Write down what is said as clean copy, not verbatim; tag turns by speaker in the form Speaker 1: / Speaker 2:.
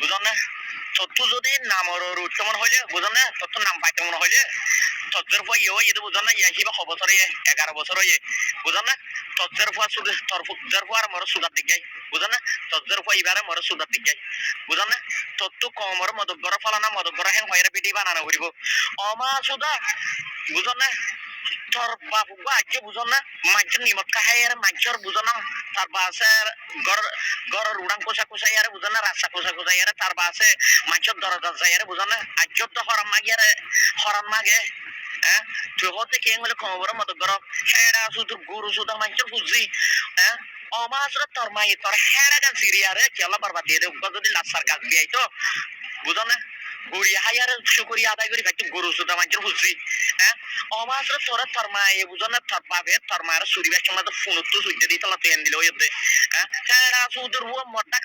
Speaker 1: বুঝন না তত্তু যদি নামর উচ্চমন হইলে বুঝন না তত্তু নাম পাইতেমন হইলে তজ্জের ফুয়া ইয়ে ইয়ে বুঝন না ইয়াহি বা বছর 11 বছর হয়ে বুঝন না তজ্জের ফুয়া সুদে তরফুজার ফুয়া আর মর সুদার দিক যাই বুঝন না তজ্জের ফুয়া ইবারে মর সুদার দিক যাই বুঝন না তত্তু কমর মদব্বর ফলানা মদব্বর হ্যাং হইরে পিটি বানানো করিব অমা সুদা বুঝন না তোর বাবু আজকে বুঝন না মাঞ্চর নিমক খাই আর মাঞ্চর বুঝন না তার বাসে গর গরর উড়ান কোষা কোষাই আর বুঝন না রাস্তা কোষা কোষাই আর তার বাসে মাঞ্চর দরজা যাই আর বুঝন না আজব তো হরাম মাগি আর হরাম মাগে হ্যাঁ তুই হতে কে হলে খবর মতো গর হেডা শুধু গরু শুধু মাঞ্চর বুঝছি হ্যাঁ অমাসরা তোর মাই তোর হেডা গান সিরিয়ারে কেলা বারবার দিয়ে দেব যদি লাসার গাছ দিয়াই তো বুঝন না গড়িয়া হাইয়ার শুকরিয়া আদায় করি ভাই গরু শুধু মাঞ্চর বুঝছি হ্যাঁ অমাসরা তোরা তোর মাই বুঝন না তোর বাপে তোর মায়ের সুরিবার সময় তো ফোন তো সুইতে দিতে দিল ওই হ্যাঁ হেডা শুধু মোটা